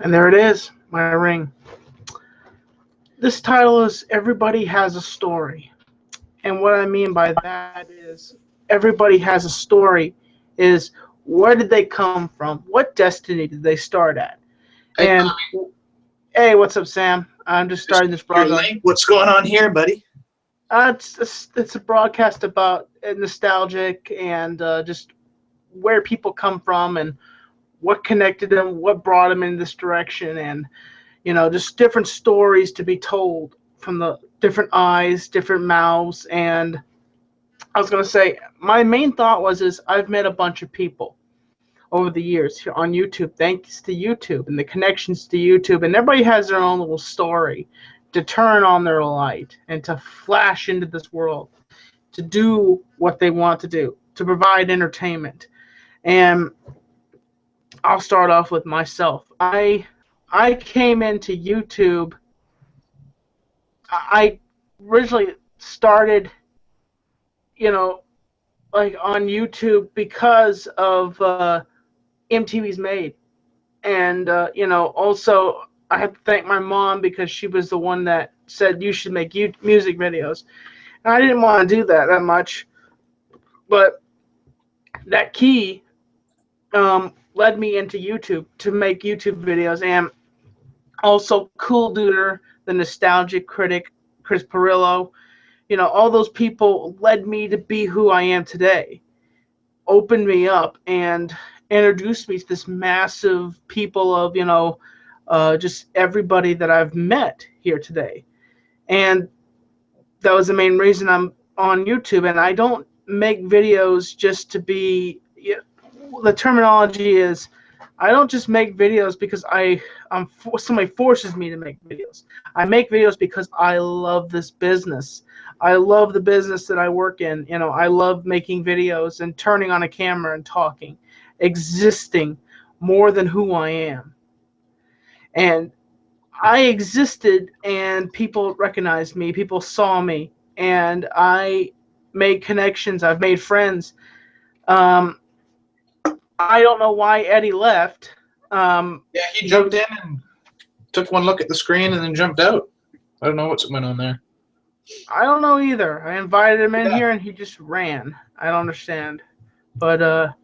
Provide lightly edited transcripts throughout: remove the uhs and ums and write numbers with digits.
And there it is, my ring. This title is Everybody Has a Story. And what I mean by that is everybody has a story is where did they come from? What destiny did they start at? Hey, And hey, what's up, Sam? I'm just starting this your broadcast. link. What's going on here, buddy? It's a broadcast about nostalgic and just where people come from and what connected them, what brought them in this direction, and just different stories to be told from the different eyes, different mouths. And I was gonna say my main thought was is I've met a bunch of people over the years here on YouTube, thanks to YouTube and the connections to YouTube, and everybody has their own little story to turn on their light and to flash into this world, to do what they want to do, to provide entertainment. And I'll start off with myself. I came into YouTube. I originally started, you know, like on YouTube because of MTV's Made, and also I have to thank my mom because she was the one that said you should make music videos. And I didn't want to do that much, but that key led me into YouTube to make YouTube videos, and also Cool Duder, the nostalgic critic, Chris Perillo. All those people led me to be who I am today, opened me up, and introduced me to this massive people of, just everybody that I've met here today. And that was the main reason I'm on YouTube. And I don't make videos just to be, the terminology is, I don't just make videos because somebody forces me to make videos. I make videos because I love this business. I love the business that I work in. I love making videos and turning on a camera and talking, existing more than who I am. And I existed, and people recognized me, people saw me, and I made connections. I've made friends. Um, I don't know why Eddie left. Yeah, he jumped in and took one look at the screen and then jumped out. I don't know what's went on there. I don't know either. I invited him in Yeah. here and he just ran. I don't understand. But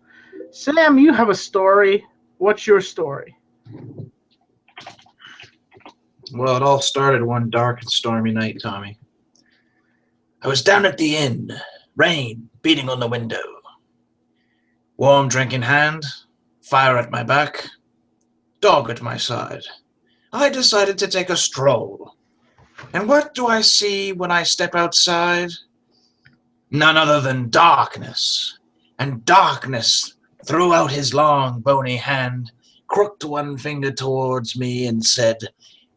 Sam, you have a story. What's your story? Well, it all started one dark and stormy night, Tommy. I was down at the inn, rain beating on the window. Warm drink in hand, fire at my back, dog at my side. I decided to take a stroll. And what do I see when I step outside? None other than darkness. And darkness threw out his long, bony hand, crooked one finger towards me, and said,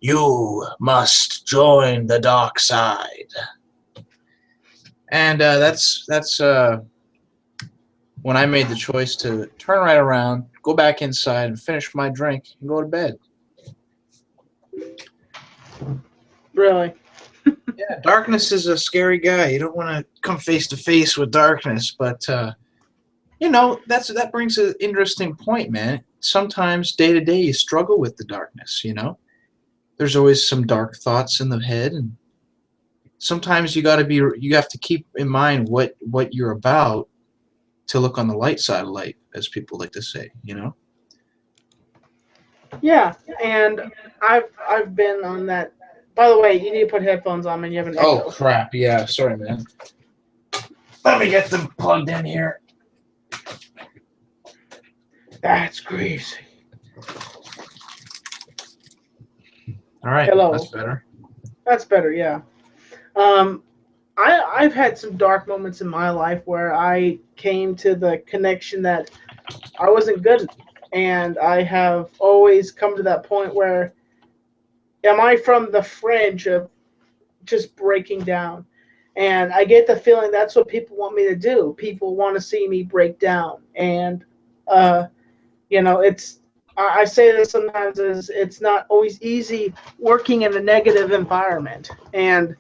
"You must join the dark side." And that's when I made the choice to turn right around, go back inside, and finish my drink and go to bed. Really? Yeah, darkness is a scary guy. You don't want to come face to face with darkness, but that brings an interesting point, man. Sometimes day to day you struggle with the darkness. There's always some dark thoughts in the head, and sometimes you have to keep in mind what you're about to look on the light side of life, as people like to say. Yeah, and I've been on that. By the way, you need to put headphones on, and you have an echo. Oh crap! Yeah, sorry, man. Let me get them plugged in here. That's greasy. All right, Hello. that's better. That's better, yeah. I've had some dark moments in my life where I came to the connection that I wasn't good, and I have always come to that point where am I from the fringe of just breaking down? And I get the feeling that's what people want me to do. People want to see me break down, and it's. I say this sometimes is it's not always easy working in a negative environment and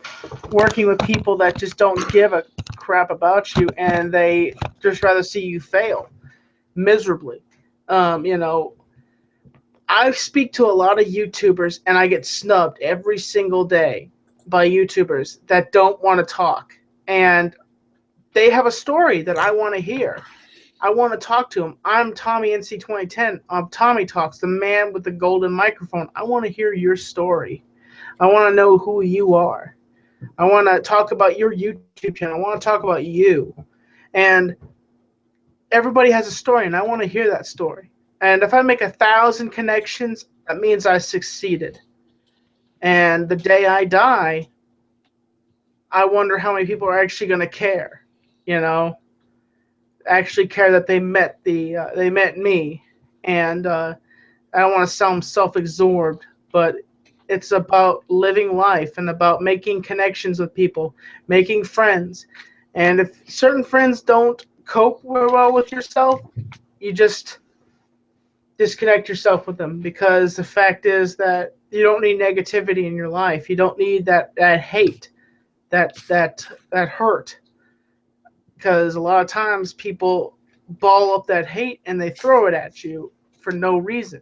working with people that just don't give a crap about you and they just rather see you fail miserably. Um, you know, I speak to a lot of YouTubers, and I get snubbed every single day by YouTubers that don't want to talk. And they have a story that I want to hear. I want to talk to them. I'm Tommy NC 2010. Tommy Talks, the man with the golden microphone. I want to hear your story. I want to know who you are. I want to talk about your YouTube channel. I want to talk about you. And everybody has a story, and I want to hear that story. And if I make 1,000 connections, that means I succeeded. And the day I die, I wonder how many people are actually going to care, actually care that they met me. And I don't want to sound self-absorbed, but it's about living life and about making connections with people, making friends. And if certain friends don't cope well with yourself, you just disconnect yourself with them, because the fact is that you don't need negativity in your life. You don't need that hate, that hurt, because a lot of times people ball up that hate and they throw it at you for no reason.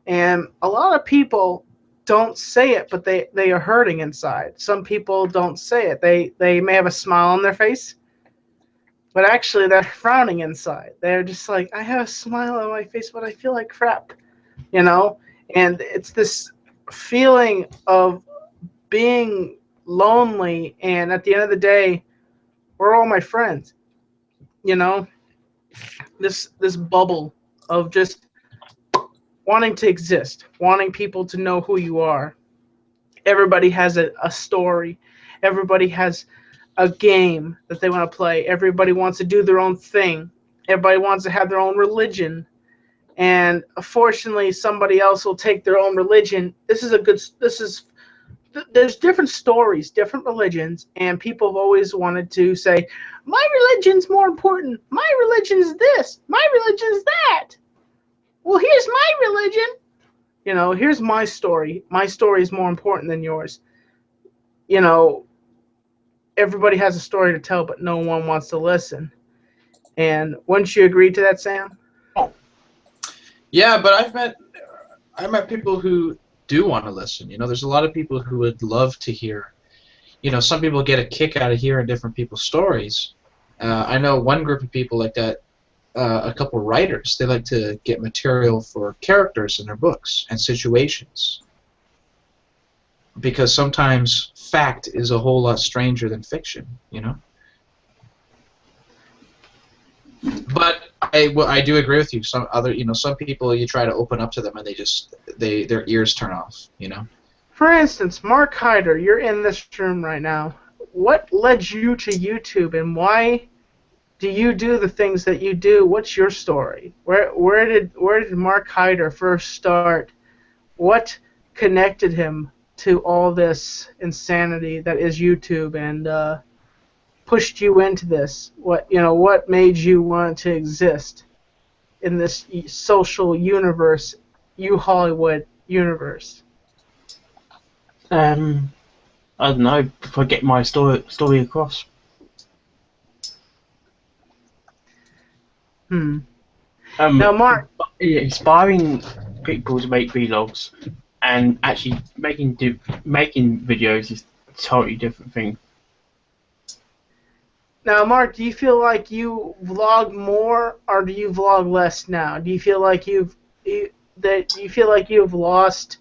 And a lot of people don't say it, but they are hurting inside. Some people don't say it. They may have a smile on their face, but actually they're frowning inside. They're just like, I have a smile on my face, but I feel like crap, And it's this feeling of being lonely, and at the end of the day, we're all my friends. This bubble of just wanting to exist, wanting people to know who you are. Everybody has a story. Everybody has a game that they want to play. Everybody wants to do their own thing. Everybody wants to have their own religion. And unfortunately, somebody else will take their own religion. There's different stories, different religions, and people have always wanted to say, my religion's more important. My religion's this. My religion's that. Well, here's my religion. Here's my story. My story is more important than yours. Everybody has a story to tell, but no one wants to listen. And wouldn't you agree to that, Sam? Yeah, but I met people who do want to listen. There's a lot of people who would love to hear. Some people get a kick out of hearing different people's stories. I know one group of people like that. A couple of writers, they like to get material for characters in their books and situations, because sometimes fact is a whole lot stranger than fiction, But I do agree with you. Some people, you try to open up to them and their ears turn off, For instance, Mark Hyder, you're in this room right now. What led you to YouTube, and why do you do the things that you do? What's your story? Where did Mark Hyder first start? What connected him to all this insanity that is YouTube, and pushed you into this? What made you want to exist in this social universe, Hollywood universe? I don't know if I get my story across. Now, Mark, inspiring people to make vlogs and actually making videos is a totally different thing. Now, Mark, do you feel like you vlog more, or do you vlog less now? Do you feel like you've lost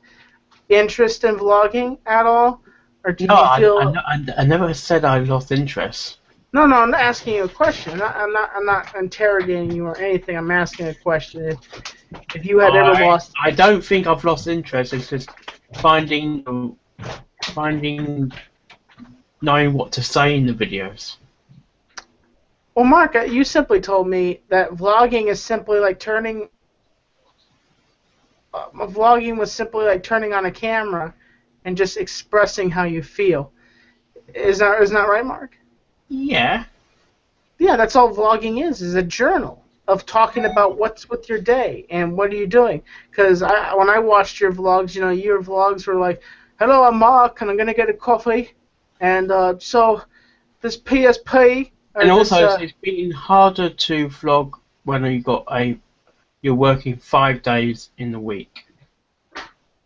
interest in vlogging at all, or do you feel? I never said I lost interest. No, I'm not asking you a question. I'm not interrogating you or anything. I'm asking a question. If you had ever lost. I don't think I've lost interest. It's just knowing what to say in the videos. Well, Mark, you simply told me that vlogging is simply like turning. Vlogging was simply like turning on a camera and just expressing how you feel. Is that right, Mark? Yeah. Yeah, that's all vlogging is a journal of talking about what's with your day and what are you doing. Because when I watched your vlogs, your vlogs were like, hello, I'm Mark, and I'm going to get a coffee. And so this PSP... And also, it's been harder to vlog when you're working 5 days in the week.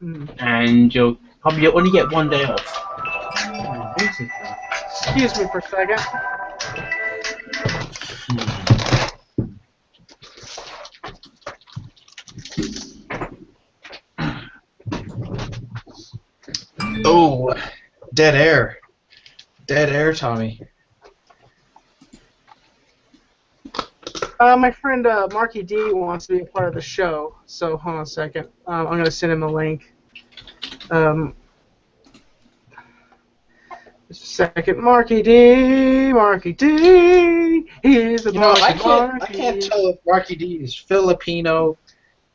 and you'll only get 1 day off. Oh, what is it now? Excuse me for a second. Oh, dead air. Dead air, Tommy. My friend Marky D wants to be a part of the show, so hold on a second. I'm going to send him a link. Just a second. Marky D, he's a I can't tell if Marky D is Filipino,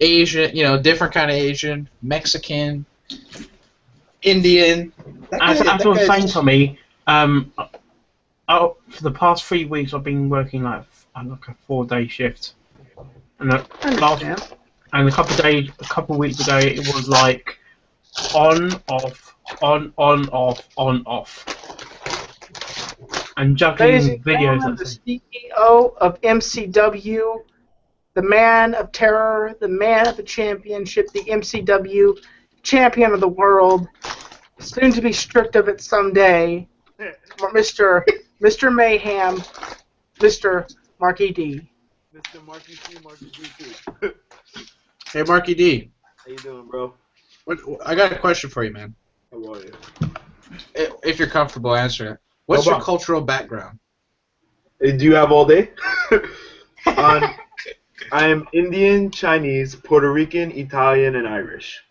Asian, different kind of Asian, Mexican, Indian. As I was saying to me, for the past 3 weeks I've been working like a 4-day shift, and a couple of weeks ago it was like on off, on off, and juggling videos. The CEO of MCW, the man of terror, the man of the championship, the MCW champion of the world, soon to be stripped of it someday, Mr. Mayhem, Mr. Marky D. Mr. Marky C, Marky D too. Hey, Marky D. How you doing, bro? I got a question for you, man. How are you? If you're comfortable answering it. What's your cultural background? Do you have all day? I am Indian, Chinese, Puerto Rican, Italian, and Irish.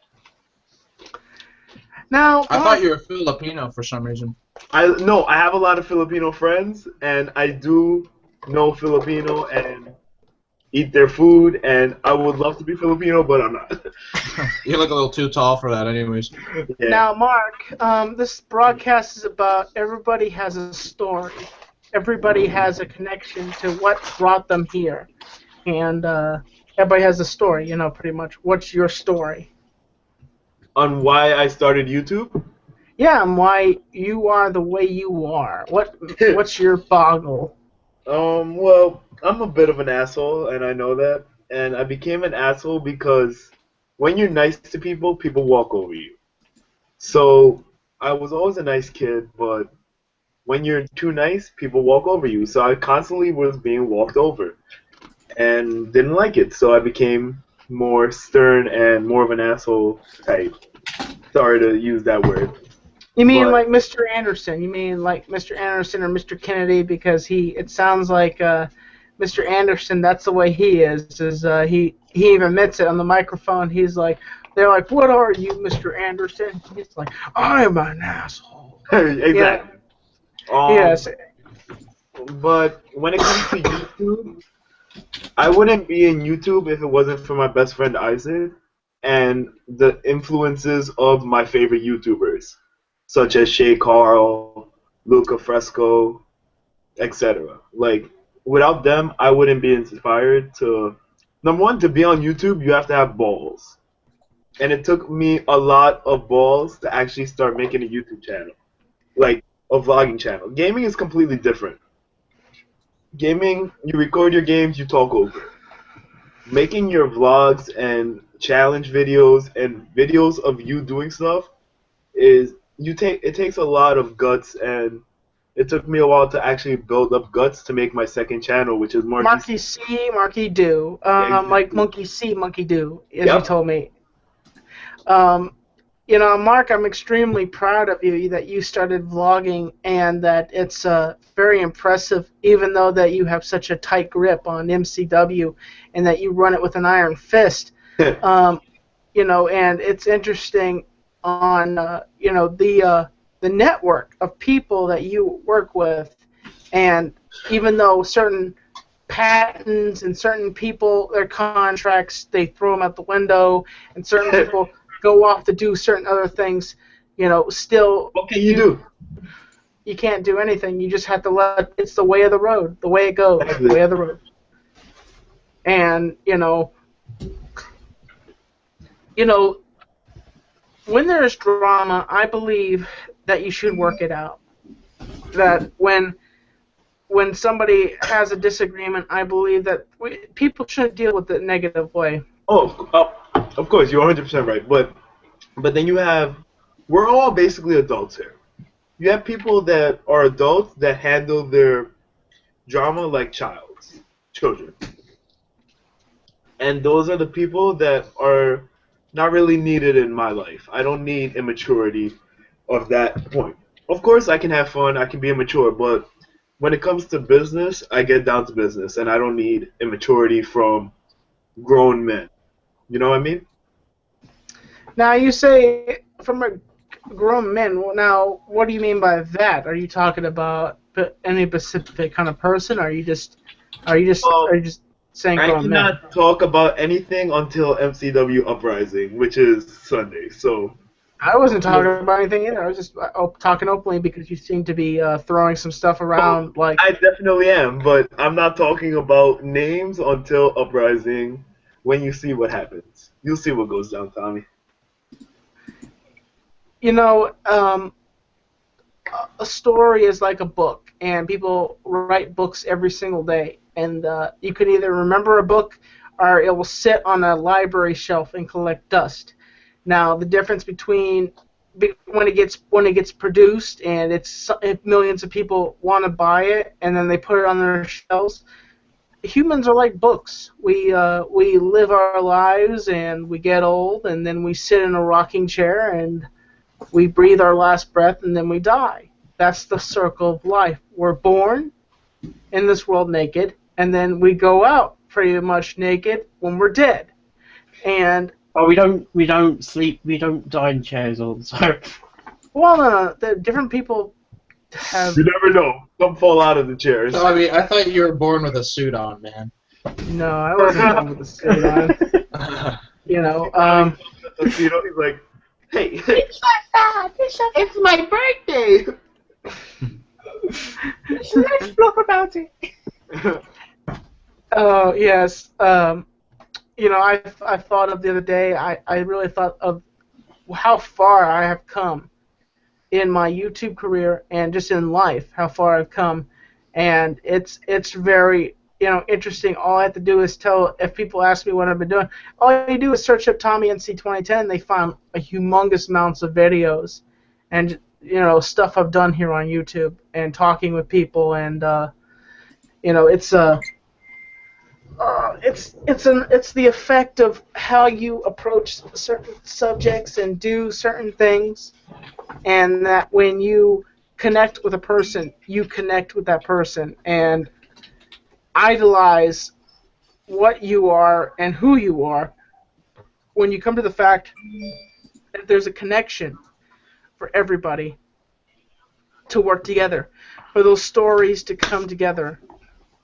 Now, I thought you were Filipino for some reason. I have a lot of Filipino friends, and I do know Filipino and eat their food, and I would love to be Filipino, but I'm not. You look a little too tall for that anyways. Yeah. Now, Mark, this broadcast is about everybody has a story. Everybody has a connection to what brought them here. And everybody has a story, pretty much. What's your story? On why I started YouTube? Yeah, and why you are the way you are. What's your boggle? Well, I'm a bit of an asshole, and I know that. And I became an asshole because when you're nice to people, people walk over you. So I was always a nice kid, but when you're too nice, people walk over you. So I constantly was being walked over and didn't like it. So I became more stern and more of an asshole type. Sorry to use that word. You mean like Mr. Anderson? You mean like Mr. Anderson or Mr. Kennedy? Because it sounds like Mr. Anderson, that's the way he is. He even admits it on the microphone. He's like, they're like, what are you, Mr. Anderson? He's like, I'm an asshole. Exactly. Yeah. Yes. But when it comes to YouTube, I wouldn't be in YouTube if it wasn't for my best friend Isaac and the influences of my favorite YouTubers, such as Shay Carl, Luca Fresco, etc. Like, without them, I wouldn't be inspired to... Number one, to be on YouTube, you have to have balls. And it took me a lot of balls to actually start making a YouTube channel. Like, a vlogging channel. Gaming is completely different. Gaming, you record your games, you talk over. Making your vlogs and challenge videos and videos of you doing stuff is... It takes a lot of guts, and it took me a while to actually build up guts to make my second channel, which is Marky C, Marky Do. Like Monkey See, Monkey Do, as you told me. Mark, I'm extremely proud of you that you started vlogging and that it's very impressive, even though that you have such a tight grip on MCW and that you run it with an iron fist. And it's interesting on the network of people that you work with, and even though certain patents and certain people, their contracts, they throw them out the window, and certain people go off to do certain other things, still what can you do? You can't do anything. You just have to it's the way of the road, the way it goes, the way of the road. And when there's drama, I believe that you should work it out. That when somebody has a disagreement, I believe that people shouldn't deal with it negative way. Of course, you're 100% right. But But then we're all basically adults here. You have people that are adults that handle their drama like children. And those are the people that are not really needed in my life. I don't need immaturity of that point. Of course, I can have fun, I can be immature, but when it comes to business, I get down to business, and I don't need immaturity from grown men. You know what I mean? Now you say from a grown men. Well, now, what do you mean by that? Are you talking about any specific kind of person? Or are you just, Well, are you just saying I grown men? cannot talk about anything until MCW Uprising, which is Sunday. So, I wasn't talking about anything either. I was just talking openly because you seem to be throwing some stuff oh, around. Like, I definitely am, but I'm not talking about names until Uprising. When you see what happens, you'll see what goes down, Tommy. you know, a story is like a book, and people write books every single day. And you can either remember a book, or it will sit on a library shelf and collect dust. Now, the difference between when it gets produced and if millions of people want to buy it, and then they put it on their shelves. Humans are like books. We live our lives and we get old, and then we sit in a rocking chair and we breathe our last breath, and then we die. That's the circle of life. We're born in this world naked, and then we go out pretty much naked when we're dead. And Oh, we don't sleep, we don't die in chairs all the time. well, the different people have. You never know. Some fall out of the chairs. Tommy, I thought you were born with a suit on, man. No, I wasn't born with a suit on. You know, You know, he's like, hey, it's my birthday. Let's talk about it. oh yes. You know, I thought of the other day. I really thought of how far I have come in my YouTube career and just in life, how far I've come, and it's very interesting. All I have to do is if people ask me what I've been doing, all you do is search up Tommy NC 2010. They find a humongous amounts of videos, and stuff I've done here on YouTube and talking with people, and it's the effect of how you approach certain subjects and do certain things, and that when you connect with a person, you connect with that person and idolize what you are and who you are. When you come to the fact that there's a connection for everybody to work together, for those stories to come together,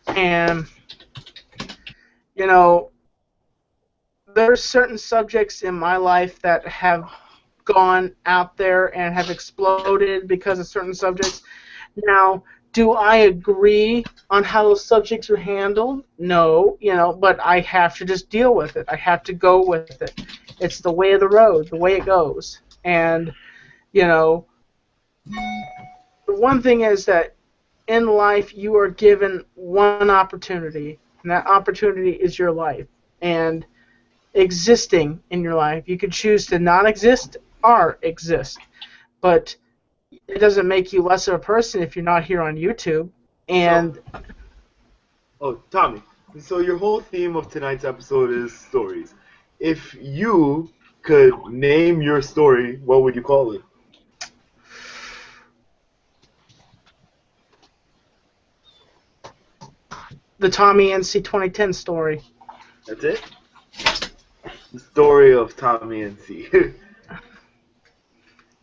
and there's certain subjects in my life that have gone out there and have exploded because of certain subjects. Now, do I agree on how those subjects are handled? No, but I have to just deal with it. I have to go with it. It's the way of the road, the way it goes. And, the one thing is that in life you are given one opportunity, and that opportunity is your life. And existing in your life, you could choose to not exist or exist. But it doesn't make you less of a person if you're not here on YouTube. And Tommy, so your whole theme of tonight's episode is stories. If you could name your story, what would you call it? the Tommy NC 2010 story. That's it? The story of Tommy NC.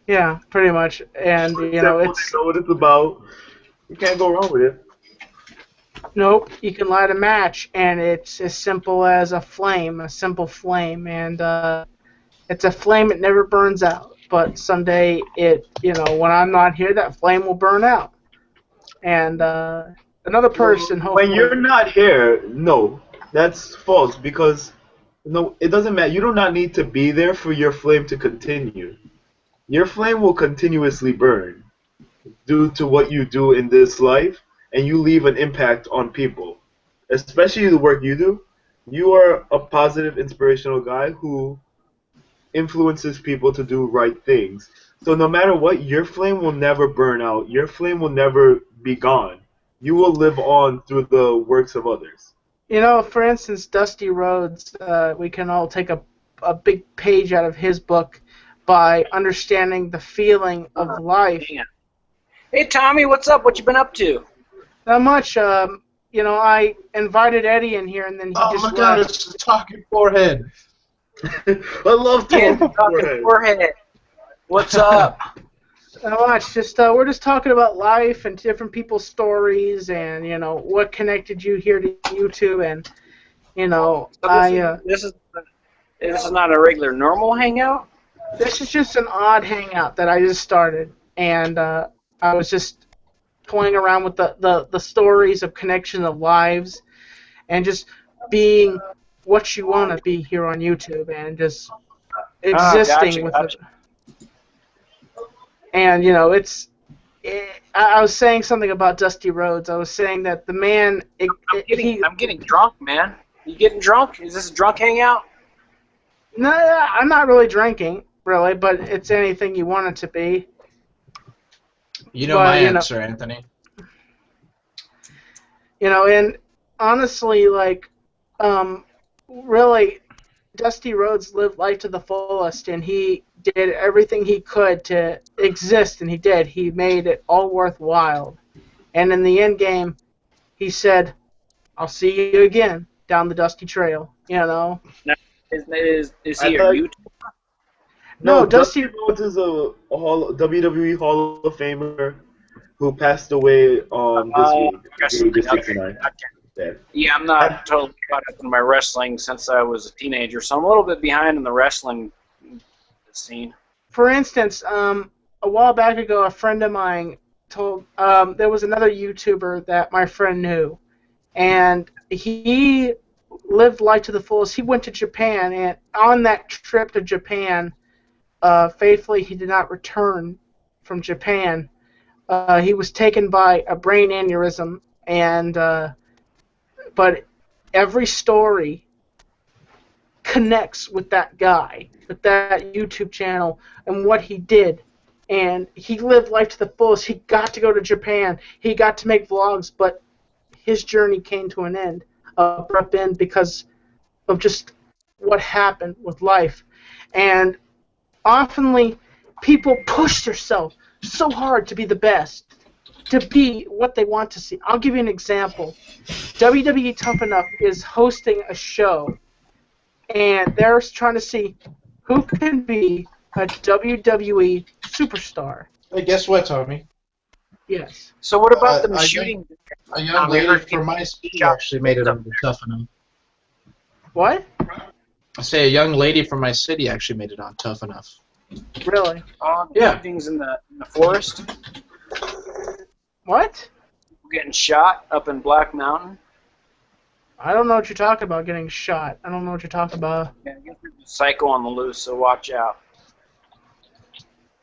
Yeah, pretty much. And It's it's know what it's about. You can't go wrong with it. nope. You can light a match, and it's as simple as a simple flame, and it's a flame that never burns out. But someday, when I'm not here, that flame will burn out. And another person, hopefully. When you're not here, no, that's false because no, it doesn't matter. You do not need to be there for your flame to continue. Your flame will continuously burn due to what you do in this life, and you leave an impact on people, especially the work you do. You are a positive, inspirational guy who influences people to do right things. So no matter what, your flame will never burn out. Your flame will never be gone. You will live on through the works of others. You know, for instance, Dusty Rhodes, we can all take a big page out of his book by understanding the feeling of life. Hey, Tommy, what's up? What you been up to? Not much. You know, I invited Eddie in here, and then he Oh just my God! left. It's the talking forehead. I love Yeah, talking talking forehead. What's up? Not much. Just we're just talking about life and different people's stories, and you know what connected you here to YouTube, and you know So this is not a regular normal hangout. this is just an odd hangout that I just started, and I was just toying around with the stories of connection of lives, and just being what you want to be here on YouTube, and just existing with gotcha. it. And you know, I was saying something about Dusty Rhodes. I was saying that the man. I'm getting drunk, man. You getting drunk? Is this a drunk hangout? No, I'm not really drinking, really, but it's anything you want it to be. You know Well, my you know- answer, Anthony. You know, and honestly, like, really, Dusty Rhodes lived life to the fullest, and he did everything he could to exist, and he did. He made it all worthwhile. And in the end game, he said, "I'll see you again down the dusty trail." You know. Is I he a thought- YouTube? No, Dusty Rhodes is a WWE Hall of Famer who passed away this week. At the age of 69. Yeah. Yeah, I'm not totally caught up in my wrestling since I was a teenager, so I'm a little bit behind in the wrestling scene. For instance, a while back ago, a friend of mine told there was another YouTuber that my friend knew, and he lived life to the fullest. He went to Japan, and on that trip to Japan, faithfully, he did not return from Japan. He was taken by a brain aneurysm, and but every story connects with that guy, with that YouTube channel, and what he did. And he lived life to the fullest. He got to go to Japan. He got to make vlogs, but his journey came to an end, abrupt end, because of just what happened with life. And oftenly, people push themselves so hard to be the best, to be what they want to see. I'll give you an example. WWE Tough Enough is hosting a show, and they're trying to see who can be a WWE superstar. Hey, guess what, Tommy? Yes. So what about them I think- shooting? A young lady from my city actually made it on Tough Enough. What? I say a young lady from my city actually made it on Tough Enough. Really? Yeah. Shootings in the forest, What? getting shot up in Black Mountain. I don't know what you're talking about, getting shot. I don't know what you're talking about. Yeah, I guess there's a psycho on the loose, so watch out.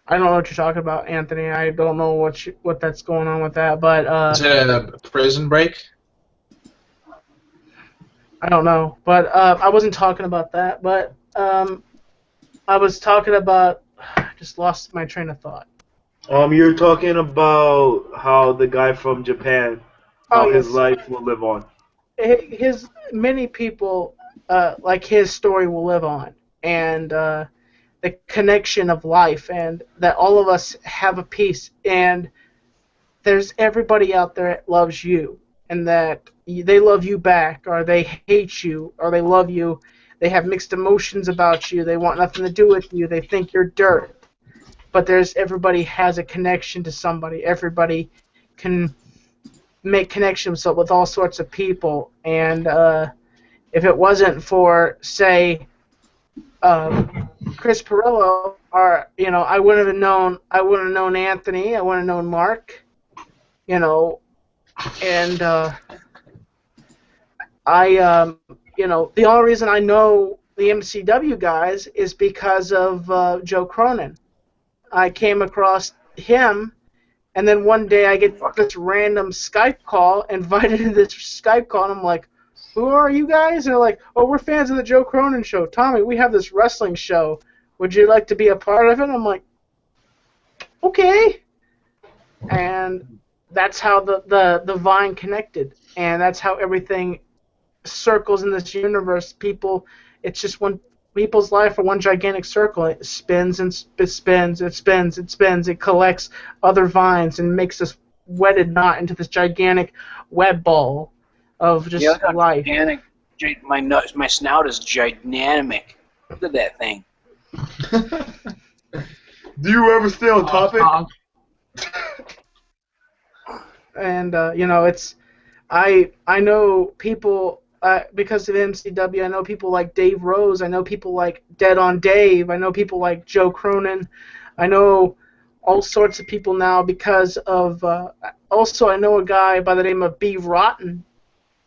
I don't know what you're talking about, Anthony. I don't know what that's going on with that, but Is it a prison break? I don't know. But I wasn't talking about that. But I was talking about. I just lost my train of thought. You're talking about how the guy from Japan, how Oh, his yes. life will live on. His many people like his story will live on, and the connection of life, and that all of us have a piece, and there's everybody out there that loves you, and that they love you back, or they hate you, or they love you. They have mixed emotions about you. They want nothing to do with you. They think you're dirt. But everybody has a connection to somebody. Everybody can make connections with all sorts of people. And if it wasn't for, say, Chris Perillo, or I wouldn't have known Anthony. I wouldn't have known Mark. And the only reason I know the MCW guys is because of Joe Cronin. I came across him, and then one day I get this random Skype call, invited to this Skype call, and I'm like, who are you guys? And they're like, oh, we're fans of the Joe Cronin show. Tommy, we have this wrestling show would you like to be a part of it? I'm like, okay. And that's how the vine connected, and that's how everything circles in this universe. It's just one people's life are one gigantic circle. It spins and it spins, it spins, it spins. It collects other vines and makes this wedded knot into this gigantic web ball of just Yeah, look how life. gigantic. My snout is gigantic. Look at that thing. Do you ever stay on topic? And it's I know people because of MCW. I know people like Dave Rose. I know people like Dead on Dave. I know people like Joe Cronin. I know all sorts of people now because of. Also, I know a guy by the name of B. Rotten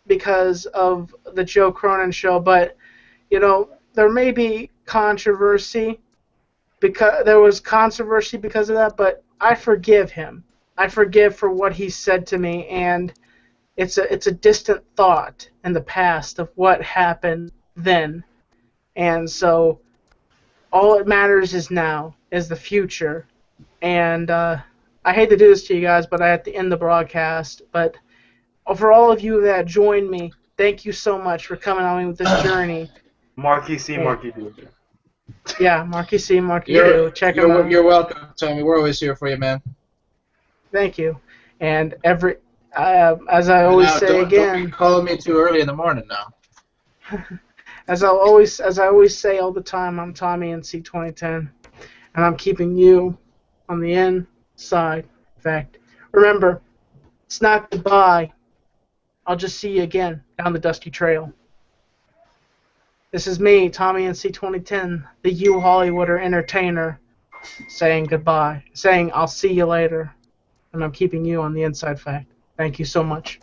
because of the Joe Cronin show. But there may be controversy because there was controversy because of that. But I forgive him. I forgive for what he said to me, and it's a distant thought in the past of what happened then. And so all that matters is now, is the future. And I hate to do this to you guys, but I have to end the broadcast. But for all of you that joined me, thank you so much for coming on with this journey. Marky C, Marky D. Yeah, Marky C, Marky D. Check him out. You're welcome, Tommy. We're always here for you, man. Thank you. And as I always say don't again, be calling me too early in the morning now. as I always say all the time, I'm Tommy in C2010, and I'm keeping you on the inside. In fact, remember, it's not goodbye. I'll just see you again down the dusty trail. This is me, Tommy in C2010, the U Hollywooder entertainer, saying goodbye, saying I'll see you later. And I'm keeping you on the inside fact. Thank you so much.